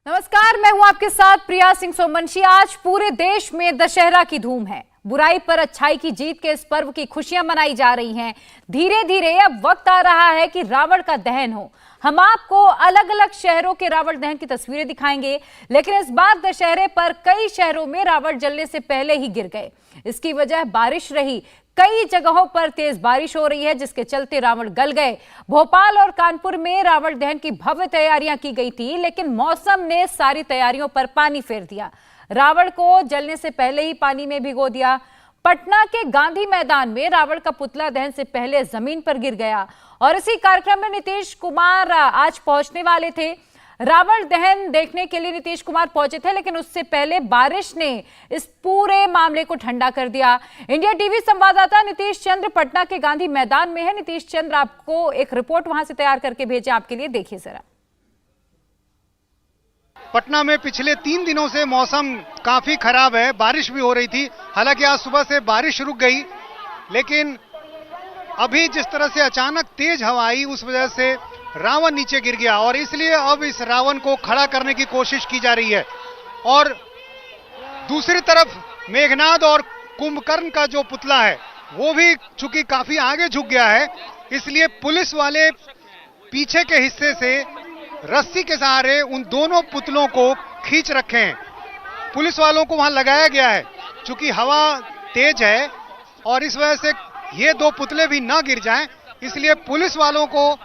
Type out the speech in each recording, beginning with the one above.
नमस्कार, मैं हूं आपके साथ प्रिया सिंह सोमवंशी। आज पूरे देश में दशहरा की धूम है। बुराई पर अच्छाई की जीत के इस पर्व की खुशियां मनाई जा रही हैं। धीरे धीरे अब वक्त आ रहा है कि रावण का दहन हो। हम आपको अलग अलग शहरों के रावण दहन की तस्वीरें दिखाएंगे, लेकिन इस बार दशहरे पर कई शहरों में रावण जलने से पहले ही गिर गए। इसकी वजह बारिश रही। कई जगहों पर तेज बारिश हो रही है, जिसके चलते रावण गल गए। भोपाल और कानपुर में रावण दहन की भव्य तैयारियां की गई थी, लेकिन मौसम ने सारी तैयारियों पर पानी फेर दिया। रावण को जलने से पहले ही पानी में भिगो दिया। पटना के गांधी मैदान में रावण का पुतला दहन से पहले जमीन पर गिर गया और इसी कार्यक्रम में नीतीश कुमार आज पहुंचने वाले थे। रावण दहन देखने के लिए नीतीश कुमार पहुंचे थे, लेकिन उससे पहले बारिश ने इस पूरे मामले को ठंडा कर दिया। इंडिया टीवी संवाददाता नीतीश चंद्र पटना के गांधी मैदान में है। नीतीश चंद्र, आपको एक रिपोर्ट वहां से तैयार करके भेजे आपके लिए, देखिए जरा। पटना में पिछले 3 दिनों से मौसम काफी खराब है। बारिश भी हो रही थी। हालांकि आज सुबह से बारिश रुक गई, लेकिन अभी जिस तरह से अचानक तेज हवा आई, उस वजह से रावण नीचे गिर गया और इसलिए अब इस रावण को खड़ा करने की कोशिश की जा रही है। और दूसरी तरफ मेघनाद और कुंभकर्ण का जो पुतला है वो भी चूंकि काफी आगे झुक गया है, इसलिए पुलिस वाले पीछे के हिस्से से रस्सी के सहारे उन दोनों पुतलों को खींच रखे हैं। पुलिस वालों को वहां लगाया गया है। चूंकि हवा तेज है और इस वजह से ये 2 पुतले भी ना गिर जाएं, इसलिए पुलिस वालों को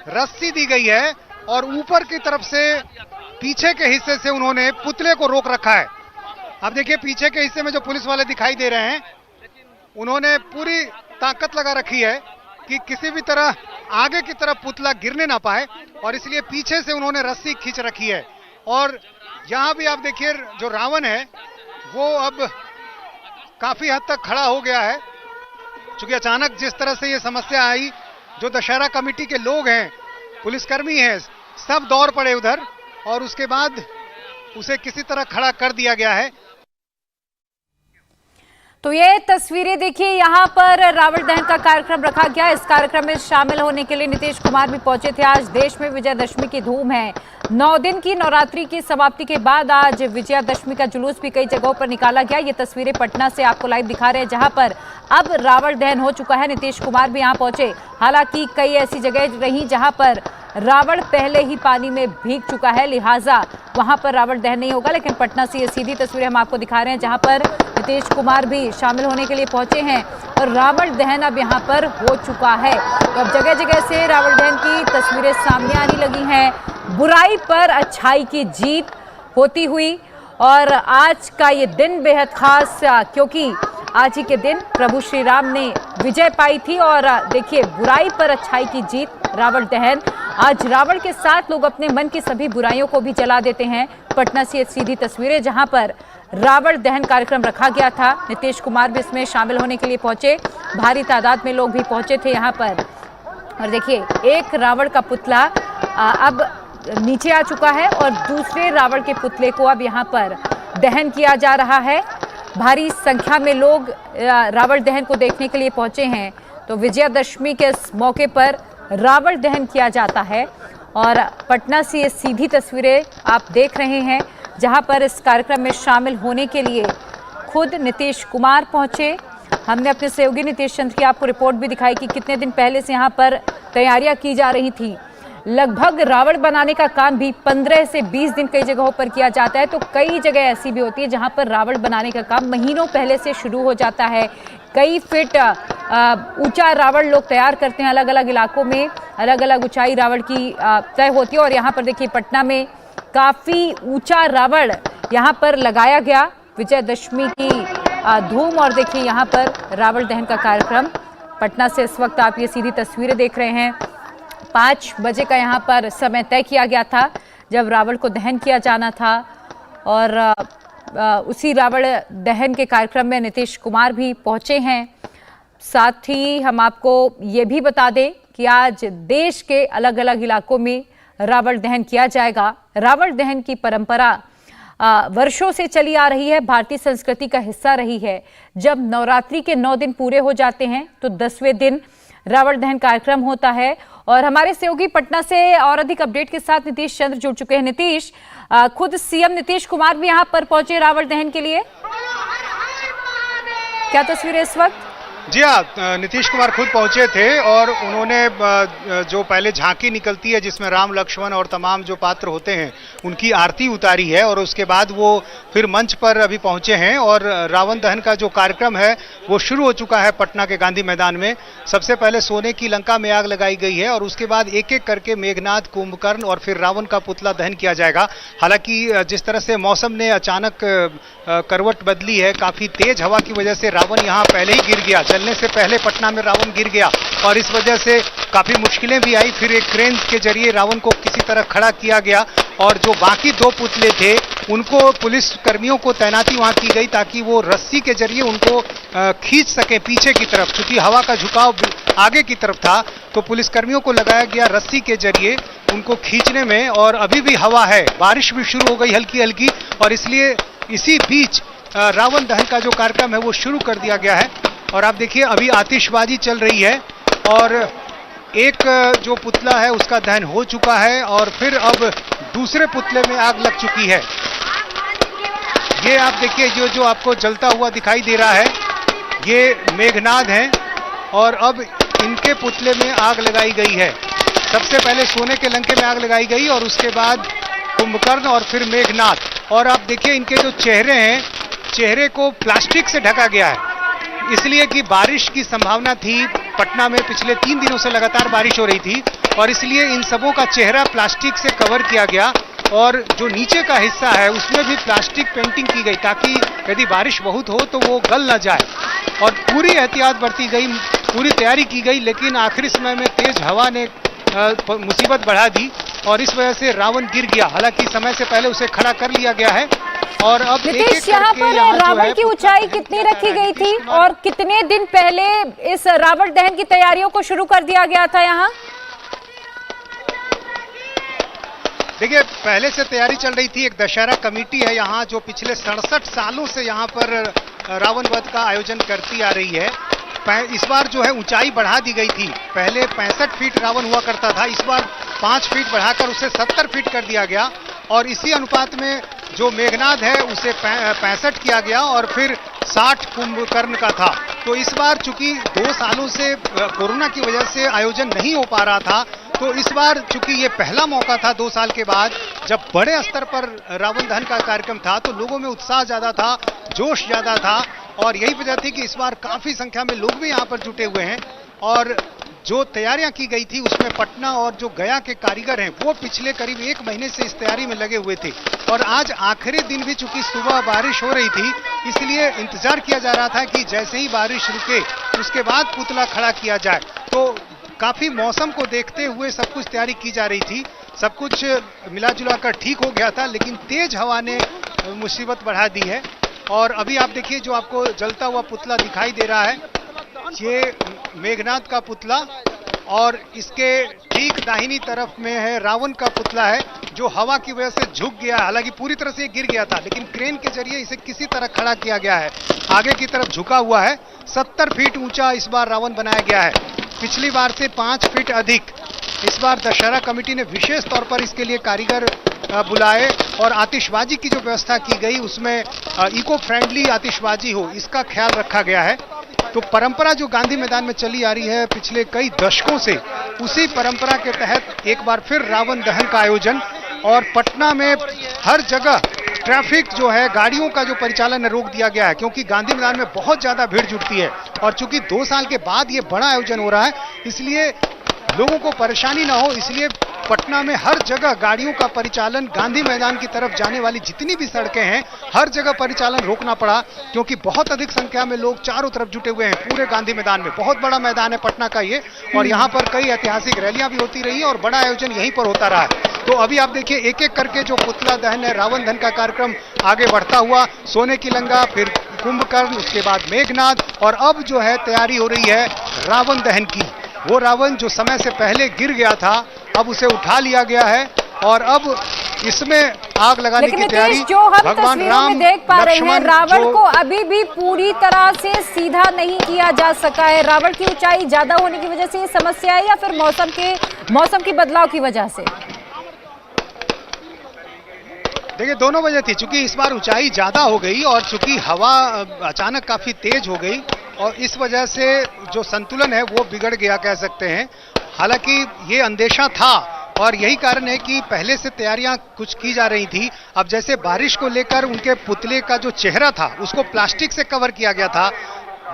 रस्सी दी गई है और ऊपर की तरफ से पीछे के हिस्से से उन्होंने पुतले को रोक रखा है। अब देखिए, पीछे के हिस्से में जो पुलिस वाले दिखाई दे रहे हैं, उन्होंने पूरी ताकत लगा रखी है कि किसी भी तरह आगे की तरफ पुतला गिरने ना पाए और इसलिए पीछे से उन्होंने रस्सी खींच रखी है। और यहां भी आप देखिए, जो रावण है वो अब काफी हद तक खड़ा हो गया है। क्योंकि अचानक जिस तरह से ये समस्या आई, जो दशहरा कमेटी के लोग हैं, पुलिसकर्मी हैं, सब दौड़ पड़े उधर और उसके बाद उसे किसी तरह खड़ा कर दिया गया है। तो ये तस्वीरें देखिए, यहाँ पर रावण दहन का कार्यक्रम रखा गया। इस कार्यक्रम में शामिल होने के लिए नीतीश कुमार भी पहुंचे थे। आज देश में विजयादशमी की धूम है। 9 दिन की नवरात्रि की समाप्ति के बाद आज विजयादशमी का जुलूस भी कई जगहों पर निकाला गया। ये तस्वीरें पटना से आपको लाइव दिखा रहे हैं, जहां पर अब रावण दहन हो चुका है। नीतीश कुमार भी यहाँ पहुंचे। हालांकि कई ऐसी जगह रही जहां पर रावण पहले ही पानी में भीग चुका है, लिहाजा वहां पर रावण दहन नहीं होगा। लेकिन पटना से ये सीधी तस्वीरें हम आपको दिखा रहे हैं, जहां पर नीतीश कुमार भी शामिल होने के लिए पहुंचे हैं और रावण दहन अब यहां पर हो चुका है। तो अब जगह जगह से रावण दहन की तस्वीरें सामने आने लगी हैं। बुराई पर अच्छाई की जीत होती हुई और आज का ये दिन बेहद खास, क्योंकि आज ही के दिन प्रभु श्री राम ने विजय पाई थी। और देखिए, बुराई पर अच्छाई की जीत, रावण दहन। आज रावण के साथ लोग अपने मन की सभी बुराइयों को भी जला देते हैं। पटना से सीधी तस्वीरें, जहां पर रावण दहन कार्यक्रम रखा गया था। नीतीश कुमार भी इसमें शामिल होने के लिए पहुंचे। भारी तादाद में लोग भी पहुंचे थे यहाँ पर। और देखिए, एक रावण का पुतला अब नीचे आ चुका है और दूसरे रावण के पुतले को अब यहाँ पर दहन किया जा रहा है। भारी संख्या में लोग रावण दहन को देखने के लिए पहुंचे हैं। तो विजयादशमी के इस मौके पर रावण दहन किया जाता है और पटना से ये सीधी तस्वीरें आप देख रहे हैं, जहां पर इस कार्यक्रम में शामिल होने के लिए खुद नीतीश कुमार पहुंचे। हमने अपने सहयोगी नीतीश चंद्र की आपको रिपोर्ट भी दिखाई कि कितने दिन पहले से यहां पर तैयारियां की जा रही थी। लगभग रावण बनाने का काम भी 15 से 20 दिन कई जगहों पर किया जाता है। तो कई जगह ऐसी भी होती है जहां पर रावण बनाने का काम महीनों पहले से शुरू हो जाता है। कई फीट ऊंचा रावण लोग तैयार करते हैं। अलग अलग इलाकों में अलग अलग ऊंचाई रावण की तय होती है और यहाँ पर देखिए, पटना में काफी ऊंचा रावण यहाँ पर लगाया गया। विजयादशमी की धूम और देखिए, यहाँ पर रावण दहन का कार्यक्रम। पटना से इस वक्त आप ये सीधी तस्वीरें देख रहे हैं। 5 बजे का यहाँ पर समय तय किया गया था जब रावण को दहन किया जाना था और उसी रावण दहन के कार्यक्रम में नीतीश कुमार भी पहुंचे हैं। साथ ही हम आपको ये भी बता दें कि आज देश के अलग अलग इलाकों में रावण दहन किया जाएगा। रावण दहन की परंपरा वर्षों से चली आ रही है, भारतीय संस्कृति का हिस्सा रही है। जब नवरात्रि के 9 दिन पूरे हो जाते हैं तो 10वें दिन रावण दहन कार्यक्रम होता है। और हमारे सहयोगी पटना से और अधिक अपडेट के साथ नीतीश चंद्र जुड़ चुके हैं। नीतीश, खुद सीएम नीतीश कुमार भी यहां पर पहुंचे रावण दहन के लिए, क्या तस्वीरें इस वक्त? जी हाँ, नीतीश कुमार खुद पहुंचे थे और उन्होंने जो पहले झांकी निकलती है जिसमें राम लक्ष्मण और तमाम जो पात्र होते हैं उनकी आरती उतारी है और उसके बाद वो फिर मंच पर अभी पहुंचे हैं और रावण दहन का जो कार्यक्रम है वो शुरू हो चुका है पटना के गांधी मैदान में। सबसे पहले सोने की लंका में आग लगाई गई है और उसके बाद एक एक करके मेघनाद, कुंभकर्ण और फिर रावण का पुतला दहन किया जाएगा। हालांकि जिस तरह से मौसम ने अचानक करवट बदली है, काफी तेज हवा की वजह से रावण यहाँ पहले ही गिर गया, चलने से पहले पटना में रावण गिर गया और इस वजह से काफी मुश्किलें भी आई। फिर एक क्रेन के जरिए रावण को किसी तरह खड़ा किया गया और जो बाकी दो पुतले थे उनको पुलिस कर्मियों को तैनाती वहां की गई ताकि वो रस्सी के जरिए उनको खींच सके पीछे की तरफ, क्योंकि हवा का झुकाव आगे की तरफ था तो पुलिस कर्मियों को लगाया गया रस्सी के जरिए उनको खींचने में। और अभी भी हवा है, बारिश भी शुरू हो गई हल्की हल्की और इसलिए इसी बीच रावण दहन का जो कार्यक्रम है वो शुरू कर दिया गया है। और आप देखिए अभी आतिशबाजी चल रही है और एक जो पुतला है उसका दहन हो चुका है और फिर अब दूसरे पुतले में आग लग चुकी है। ये आप देखिए जो आपको जलता हुआ दिखाई दे रहा है ये मेघनाद है और अब इनके पुतले में आग लगाई गई है। सबसे पहले सोने के लंके में आग लगाई गई और उसके बाद कुंभकर्ण और फिर मेघनाद। और आप देखिए इनके जो चेहरे हैं, चेहरे को प्लास्टिक से ढका गया है इसलिए कि बारिश की संभावना थी। पटना में पिछले 3 दिनों से लगातार बारिश हो रही थी और इसलिए इन सबों का चेहरा प्लास्टिक से कवर किया गया और जो नीचे का हिस्सा है उसमें भी प्लास्टिक पेंटिंग की गई ताकि यदि बारिश बहुत हो तो वो गल ना जाए। और पूरी एहतियात बरती गई, पूरी तैयारी की गई, लेकिन आखिरी समय में तेज हवा ने मुसीबत बढ़ा दी और इस वजह से रावण गिर गया। हालांकि समय से पहले उसे खड़ा कर लिया गया है। और अब नीतीश, यहाँ पर रावण की ऊंचाई कितनी रखी गई थी और कितने दिन पहले इस रावण दहन की तैयारियों को शुरू कर दिया गया था यहाँ? देखिए पहले से तैयारी चल रही थी। एक दशहरा कमेटी है यहाँ जो पिछले 67 सालों से यहाँ पर रावण वध का आयोजन करती आ रही है। इस बार जो है ऊंचाई बढ़ा दी गई थी, पहले 65 फीट रावण हुआ करता था, इस बार 5 फीट बढ़ाकर उसे 70 फीट कर दिया गया और इसी अनुपात में जो मेघनाद है उसे 65 किया गया और फिर 60 कुंभकर्ण का था। तो इस बार चूंकि 2 सालों से कोरोना की वजह से आयोजन नहीं हो पा रहा था तो इस बार चूंकि ये पहला मौका था 2 साल के बाद जब बड़े स्तर पर रावण दहन का कार्यक्रम था तो लोगों में उत्साह ज्यादा था, जोश ज्यादा था और यही वजह थी कि इस बार काफी संख्या में लोग भी यहाँ पर जुटे हुए हैं। और जो तैयारियां की गई थी उसमें पटना और जो गया के कारीगर हैं वो पिछले करीब 1 महीने से इस तैयारी में लगे हुए थे और आज आखिरी दिन भी चूंकि सुबह बारिश हो रही थी इसलिए इंतजार किया जा रहा था कि जैसे ही बारिश रुके उसके बाद पुतला खड़ा किया जाए। तो काफी मौसम को देखते हुए सब कुछ तैयारी की जा रही थी, सब कुछ मिला जुला कर ठीक हो गया था, लेकिन तेज हवा ने मुसीबत बढ़ा दी है। और अभी आप देखिए जो आपको जलता हुआ पुतला दिखाई दे रहा है ये मेघनाद का पुतला और इसके ठीक दाहिनी तरफ में है रावण का पुतला है जो हवा की वजह से झुक गया। हालांकि पूरी तरह से गिर गया था लेकिन क्रेन के जरिए इसे किसी तरह खड़ा किया गया है, आगे की तरफ झुका हुआ है। 70 फीट ऊंचा इस बार रावण बनाया गया है, पिछली बार से 5 फीट अधिक। इस बार दशहरा कमेटी ने विशेष तौर पर इसके लिए कारीगर बुलाए और आतिशबाजी की जो व्यवस्था की गई उसमें इको फ्रेंडली आतिशबाजी हो इसका ख्याल रखा गया है। तो परंपरा जो गांधी मैदान में चली आ रही है पिछले कई दशकों से, उसी परंपरा के तहत एक बार फिर रावण दहन का आयोजन। और पटना में हर जगह ट्रैफिक जो है, गाड़ियों का जो परिचालन है रोक दिया गया है क्योंकि गांधी मैदान में बहुत ज्यादा भीड़ जुटती है और चूंकि 2 साल के बाद ये बड़ा आयोजन हो रहा है इसलिए लोगों को परेशानी ना हो इसलिए पटना में हर जगह गाड़ियों का परिचालन, गांधी मैदान की तरफ जाने वाली जितनी भी सड़कें हैं हर जगह परिचालन रोकना पड़ा क्योंकि बहुत अधिक संख्या में लोग चारों तरफ जुटे हुए हैं पूरे गांधी मैदान में। बहुत बड़ा मैदान है पटना का ये और यहाँ पर कई ऐतिहासिक रैलियां भी होती रही और बड़ा आयोजन यहीं पर होता रहा है। तो अभी आप देखिए एक एक करके जो पुतला दहन है, रावण दहन का कार्यक्रम आगे बढ़ता हुआ, सोने की लंका, फिर कुंभकर्ण, उसके बाद मेघनाद और अब जो है तैयारी हो रही है रावण दहन की। वो रावण जो समय से पहले गिर गया था अब उसे उठा लिया गया है और अब इसमें आग लगाने लेकिन की तैयारी नीतीश, जो हम भगवान तस्वीरों में राम देख पा रहे हैं, लक्ष्मण रावण जो को अभी भी पूरी तरह से सीधा नहीं किया जा सका है। रावण की ऊंचाई ज्यादा होने की वजह से ये समस्या है या फिर मौसम की बदलाव की वजह से? देखिए, दोनों वजह थी। चूंकि इस बार ऊंचाई ज्यादा हो गई और चूंकि हवा अचानक काफी तेज हो गई और इस वजह से जो संतुलन है वो बिगड़ गया कह सकते हैं। हालांकि ये अंदेशा था और यही कारण है कि पहले से तैयारियां कुछ की जा रही थी। अब जैसे बारिश को लेकर उनके पुतले का जो चेहरा था उसको प्लास्टिक से कवर किया गया था,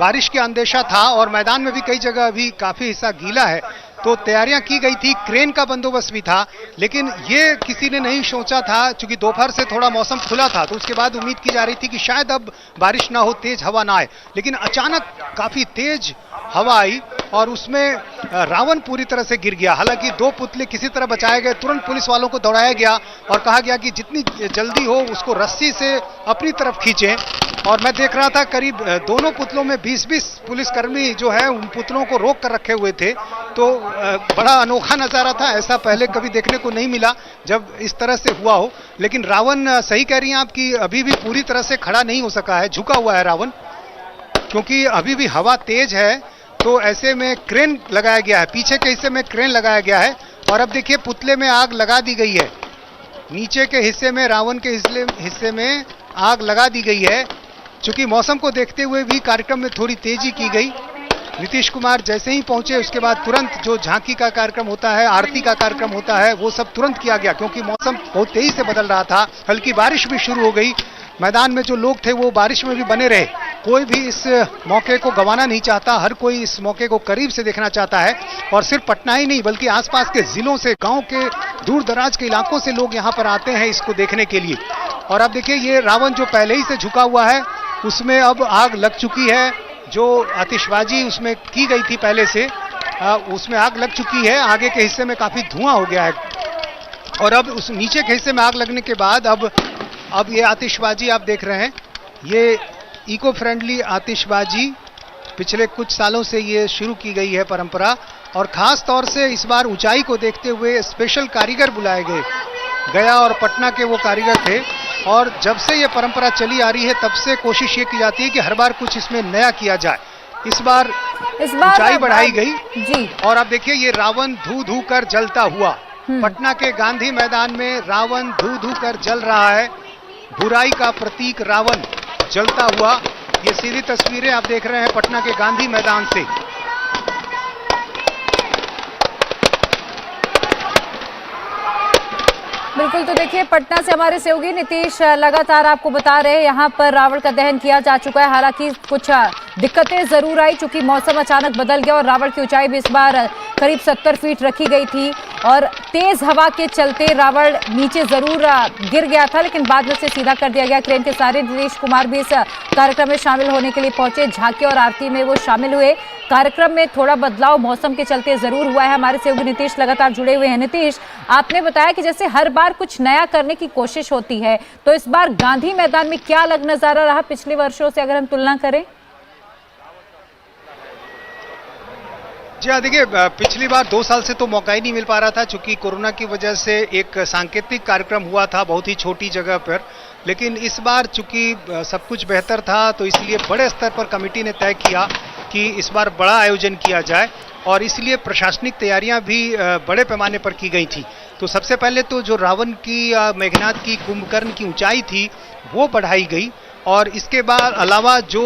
बारिश का अंदेशा था और मैदान में भी कई जगह अभी काफी हिस्सा गीला है, तो तैयारियां की गई थी। क्रेन का बंदोबस्त भी था, लेकिन ये किसी ने नहीं सोचा था। चूंकि दोपहर से थोड़ा मौसम खुला था तो उसके बाद उम्मीद की जा रही थी कि शायद अब बारिश ना हो, तेज हवा ना आए, लेकिन अचानक काफी तेज हवा आई और उसमें रावण पूरी तरह से गिर गया। हालांकि 2 पुतले किसी तरह बचाए गए, तुरंत पुलिस वालों को दौड़ाया गया और कहा गया कि जितनी जल्दी हो उसको रस्सी से अपनी तरफ खींचें। और मैं देख रहा था करीब दोनों पुतलों में 20-20 पुलिसकर्मी जो है उन पुतलों को रोक कर रखे हुए थे, तो बड़ा अनोखा नजारा था। ऐसा पहले कभी देखने को नहीं मिला जब इस तरह से हुआ हो। लेकिन रावण, सही कह रही हैं आप कि अभी भी पूरी तरह से खड़ा नहीं हो सका है, झुका हुआ है रावण, क्योंकि अभी भी हवा तेज है। तो ऐसे में क्रेन लगाया गया है, पीछे के हिस्से में क्रेन लगाया गया है और अब देखिए पुतले में आग लगा दी गई है। नीचे के हिस्से में, रावण के हिस्से में आग लगा दी गई है। चूंकि मौसम को देखते हुए भी कार्यक्रम में थोड़ी तेजी की गई। नीतीश कुमार जैसे ही पहुंचे उसके बाद तुरंत जो झांकी का कार्यक्रम होता है, आरती का कार्यक्रम होता है, वो सब तुरंत किया गया, क्योंकि मौसम बहुत तेजी से बदल रहा था। हल्की बारिश भी शुरू हो गई। मैदान में जो लोग थे वो बारिश में भी बने रहे। कोई भी इस मौके को गंवाना नहीं चाहता, हर कोई इस मौके को करीब से देखना चाहता है। और सिर्फ पटना ही नहीं बल्कि आसपास के जिलों से, गांव के दूर दराज के इलाकों से लोग यहां पर आते हैं इसको देखने के लिए। और अब देखिए, ये रावण जो पहले ही से झुका हुआ है उसमें अब आग लग चुकी है। जो आतिशबाजी उसमें की गई थी पहले से, उसमें आग लग चुकी है। आगे के हिस्से में काफी धुआं हो गया है और अब उस नीचे के हिस्से में आग लगने के बाद अब ये आतिशबाजी आप देख रहे हैं, ये इको फ्रेंडली आतिशबाजी पिछले कुछ सालों से ये शुरू की गई है परंपरा। और खास तौर से इस बार ऊंचाई को देखते हुए स्पेशल कारीगर बुलाए गए। गया और पटना के वो कारीगर थे और जब से ये परंपरा चली आ रही है तब से कोशिश ये की जाती है कि हर बार कुछ इसमें नया किया जाए। इस बार ऊंचाई बढ़ाई गई जी। और अब देखिए, ये रावण धू धू कर जलता हुआ पटना के गांधी मैदान में रावण धू धू कर जल रहा है। बुराई का प्रतीक रावण जलता हुआ, ये सीधी तस्वीरें आप देख रहे हैं पटना के गांधी मैदान से। बिल्कुल, तो देखिए पटना से हमारे सहयोगी नीतीश लगातार आपको बता रहे हैं यहाँ पर रावण का दहन किया जा चुका है। हालांकि कुछ दिक्कतें जरूर आई चूंकि मौसम अचानक बदल गया और रावण की ऊंचाई भी इस बार करीब 70 फीट रखी गई थी और तेज हवा के चलते रावण नीचे जरूर गिर गया था, लेकिन बाद में उसे सीधा कर दिया गया क्रेन के सहारे। नीतीश कुमार भी इस कार्यक्रम में शामिल होने के लिए पहुंचे, झांकी और आरती में वो शामिल हुए। कार्यक्रम में थोड़ा बदलाव मौसम के चलते जरूर हुआ है। हमारे सहयोगी नीतीश लगातार जुड़े हुए हैं। नीतीश, आपने बताया कि जैसे हर बार कुछ नया करने की कोशिश होती है, तो इस बार गांधी मैदान में क्या अलग नजारा रहा पिछले वर्षों से अगर हम तुलना करें? जी हाँ, देखिए पिछली बार 2 साल से तो मौका ही नहीं मिल पा रहा था चूंकि कोरोना की वजह से एक सांकेतिक कार्यक्रम हुआ था बहुत ही छोटी जगह पर। लेकिन इस बार चूंकि सब कुछ बेहतर था तो इसलिए बड़े स्तर पर कमेटी ने तय किया कि इस बार बड़ा आयोजन किया जाए और इसलिए प्रशासनिक तैयारियां भी बड़े पैमाने पर की गई थी। तो सबसे पहले तो जो रावण की, मेघनाद की, कुंभकर्ण की ऊंचाई थी वो बढ़ाई गई और इसके बाद अलावा जो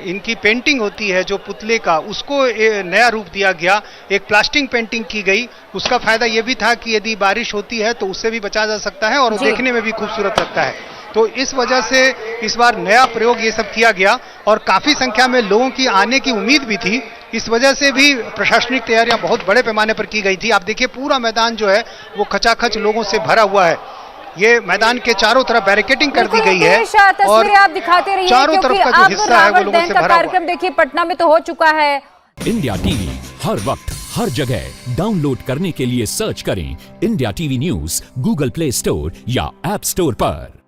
इनकी पेंटिंग होती है जो पुतले का, उसको नया रूप दिया गया। एक प्लास्टिक पेंटिंग की गई। उसका फायदा ये भी था कि यदि बारिश होती है तो उससे भी बचा जा सकता है और देखने में भी खूबसूरत लगता है। तो इस वजह से इस बार नया प्रयोग ये सब किया गया और काफी संख्या में लोगों की आने की उम्मीद भी थी। इस वजह से भी प्रशासनिक तैयारियां बहुत बड़े पैमाने पर की गई थी। आप देखिए पूरा मैदान जो है वो खचाखच लोगों से भरा हुआ है। ये मैदान के चारों तरफ बैरिकेडिंग कर दी गई है और आप दिखाते रहिए चारों तरफ का जो हिस्सा है वो लोगों से भरा हुआ है। कार्यक्रम देखिए पटना में तो हो चुका है। इंडिया टीवी हर वक्त हर जगह डाउनलोड करने के लिए सर्च करें India TV news Google play store या ऐप स्टोर पर।